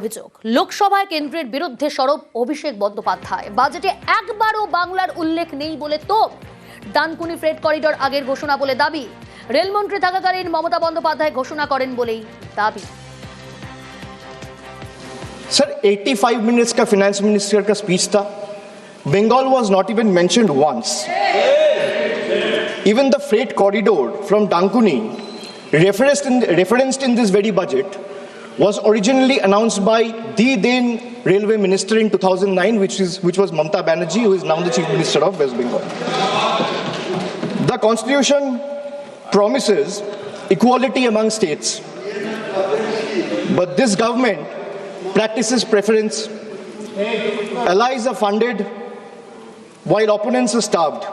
অভিযোগ লোকসভায় কেন্দ্রের বিরুদ্ধে সরব অভিষেক বন্দ্যোপাধ্যায়। বাজেটে একবারও বাংলার উল্লেখ নেই বলে তোপ। ডানকুনি ফ্রেট করিডর আগের ঘোষণা বলে দাবি। রেলমন্ত্রী থাকাকালীন মমতা বন্দ্যোপাধ্যায় ঘোষণা করেন বলেই দাবি। सर 85 मिनट्स का फाइनेंस मिनिस्टर का स्पीच था. Bengal was not even mentioned once. Even the freight corridor from Dankuni, referenced in this very budget, was originally announced by the then railway minister in 2009, which was Mamata Banerjee, who is now the chief minister of West Bengal. The constitution promises equality among states, but this government practices preference. Allies are funded while opponents are starved.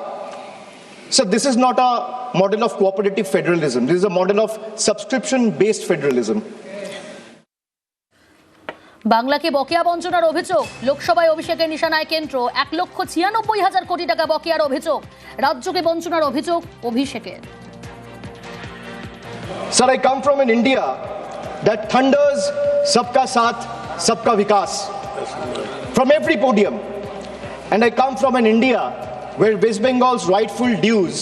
So this is not a model of cooperative federalism. This is a model of subscription-based federalism. বাংলাকে বকেয়া বঞ্চনার অভিযোগ। লোকসভায় অভিষেকের নিশানায় কেন্দ্র। 1,96,000 কোটি টাকা বকেয়ার অভিযোগ। রাজ্যকে বঞ্চনার অভিযোগ অভিষেকের। Sir, I come from an India that thunders Sabka Saath, Sabka Vikas from every podium. And I come from an India where West Bengal's rightful dues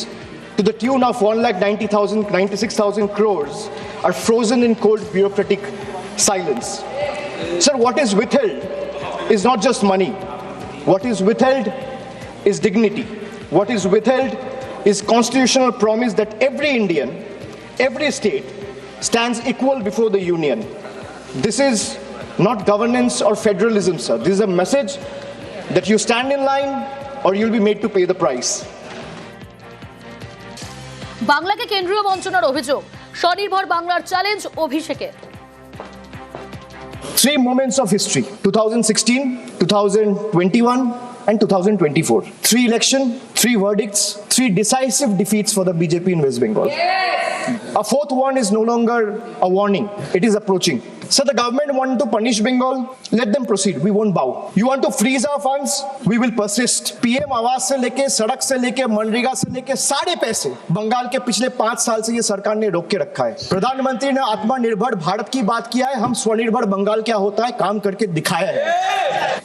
to the tune of 1,96,000 crores are frozen in cold bureaucratic silence. Sir, what is withheld is not just money. What is withheld is dignity. What is withheld is constitutional promise that every Indian, every state stands equal before the union. This is not governance or federalism, sir. This is a message that you stand in line or you'll be made to pay the price. বাংলাকে কেন্দ্রীয় বঞ্চনার অভিযোগ। স্বনির্ভর বাংলার challenge অভিষেকের। 3 moments of history: 2016, 2021, and 2024. 3 elections, 3 verdicts, 3 decisive defeats for the BJP in West Bengal. A fourth one is no longer a warning, it is approaching. So the government want to punish Bengal, let them proceed, we won't bow. You want to freeze our funds, we will persist. PM आवास से लेके सड़क से लेके मनरेगा से लेके सारे पैसे बंगाल के पिछले 5 साल से ये सरकार ने रोक के रखा है. प्रधानमंत्री ने आत्मनिर्भर भारत की बात किया है, हम स्वनिर्भर बंगाल क्या होता है काम करके दिखाया है.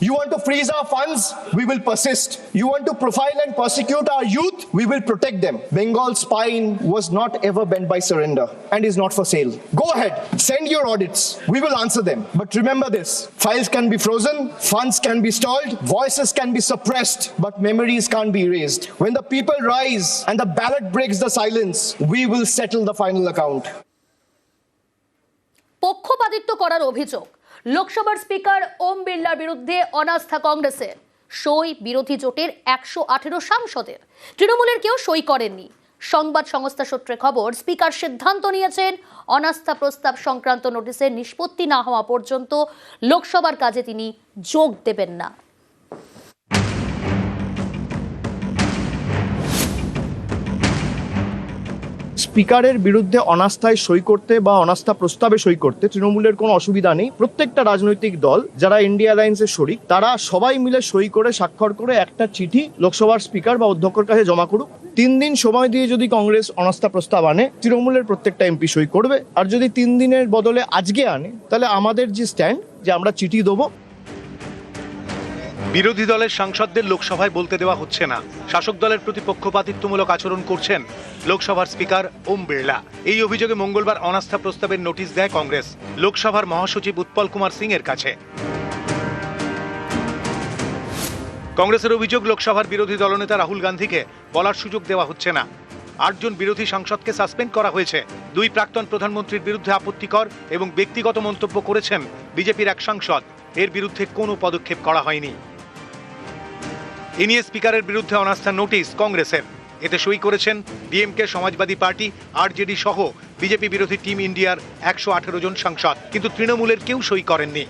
You want to freeze our funds, we will persist. You want to profile and persecute our youth, we will protect them. Bengal's spine was not ever bent by surrender and is not for sale. Go ahead, send your audits. We will answer them. But remember this, files can be frozen, funds can be stalled, voices can be suppressed, but memories can't be erased. When the people rise and the ballot breaks the silence, we will settle the final account. পক্ষপাতিত্ব করার অভিযোগ। লোকসভার speaker ওম বিড়লার বিরুদ্ধে অনাস্থা কংগ্রেসের। সই বিরোধী জোটের 118 সাংসদের। তৃণমূলের কেউ সই করেননি। সংবাদ সংস্থা সূত্রে খবর, স্পিকার সিদ্ধান্ত নিয়েছেন অনাস্থা প্রস্তাব সংক্রান্ত নোটিশের নিষ্পত্তি না হওয়া পর্যন্ত লোকসভার কাজে তিনি যোগ দেবেন না। স্পিকারের বিরুদ্ধে অনাস্থায় সই করতে বা অনাস্থা প্রস্তাবে সই করতে তৃণমূলের কোনো অসুবিধা নেই। প্রত্যেকটা রাজনৈতিক দল যারা ইন্ডিয়া অ্যালায়েন্সের শরিক তারা সবাই মিলে সই করে স্বাক্ষর করে একটা চিঠি লোকসভার স্পিকার বা অধ্যক্ষের কাছে জমা করুক। 3 দিন সময় দিয়ে যদি কংগ্রেস অনাস্থা প্রস্তাব আনে, তৃণমূলের প্রত্যেকটা এমপি সই করবে। আর যদি 3 দিনের বদলে আজকে আনে, তাহলে আমাদের যে স্ট্যান্ড যে আমরা চিঠি দেবো। বিরোধী দলের সাংসদদের লোকসভায় বলতে দেওয়া হচ্ছে না, শাসক দলের প্রতি পক্ষপাতিত্বমূলক আচরণ করছেন লোকসভার স্পিকার ওম বিড়লা। এই অভিযোগে মঙ্গলবার অনাস্থা প্রস্তাবের নোটিশ দেয় কংগ্রেস লোকসভার মহাসচিব উৎপল কুমার সিং এর কাছে। কংগ্রেসের অভিযোগ, লোকসভার বিরোধী দলনেতা রাহুল গান্ধীকে বলার সুযোগ দেওয়া হচ্ছে না। 8 জন বিরোধী সাংসদকে সাসপেন্ড করা হয়েছে। 2 প্রাক্তন প্রধানমন্ত্রীর বিরুদ্ধে আপত্তিকর এবং ব্যক্তিগত মন্তব্য করেছেন বিজেপির এক সাংসদ। এর বিরুদ্ধে কোনো পদক্ষেপ করা হয়নি। এ নিয়ে স্পিকারের বিরুদ্ধে অনাস্থা নোটিশ কংগ্রেসের। এতে সই করেছেন ডিএমকে, সমাজবাদী পার্টি, আরজেডি সহ বিজেপি বিরোধী টিম ইন্ডিয়ার 118 জন সাংসদ, কিন্তু তৃণমূলের কেউ সই করেননি।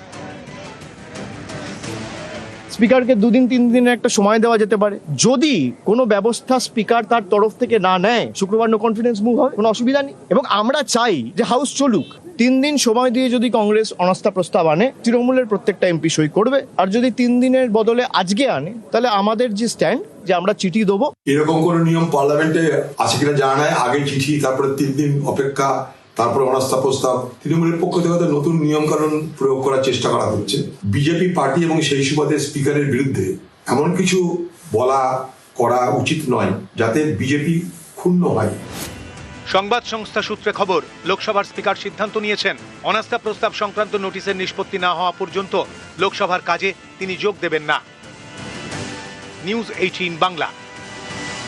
স্পিকারকে 2 দিন 3 দিনের একটা সময় দেওয়া যেতে পারে। যদি কোনো ব্যবস্থা স্পিকার তার তরফ থেকে না নেয়, শুক্রবার নো কনফিডেন্স মুভ হবে, কোনো অসুবিধা নেই। এবং আমরা চাই যে হাউস চলুক। 3 দিন সময় দিয়ে যদি কংগ্রেস অনাস্থা প্রস্তাব আনে, তৃণমূলের প্রত্যেকটা এমপি সই করবে। আর যদি 3 দিনের বদলে আজকে আনে, তাহলে আমাদের যে স্ট্যান্ড যে আমরা চিঠি দেবো। এরকম কোনো নিয়ম পার্লামেন্টে আছে কিনা জানা নাই। আগে চিঠি, তারপরে 3 দিন অপেক্ষা, তারপরে অনাস্থা প্রস্তাব, তৃণমূলের পক্ষ থেকে হয়তো নতুন নিয়মকানুন প্রয়োগ করার চেষ্টা করা হচ্ছে। বিজেপি পার্টি এবং সেই সুবাদে স্পিকারের বিরুদ্ধে এমন কিছু বলা করা উচিত নয় যাতে বিজেপি ক্ষুণ্ণ হয়। সংবাদ সংস্থা সূত্রে খবর, লোকসভার স্পিকার সিদ্ধান্ত নিয়েছেন অনাস্থা প্রস্তাব সংক্রান্ত নোটিশের নিষ্পত্তি না হওয়া পর্যন্ত লোকসভার কাজে তিনি যোগ দেবেন না। নিউজ 18 বাংলা।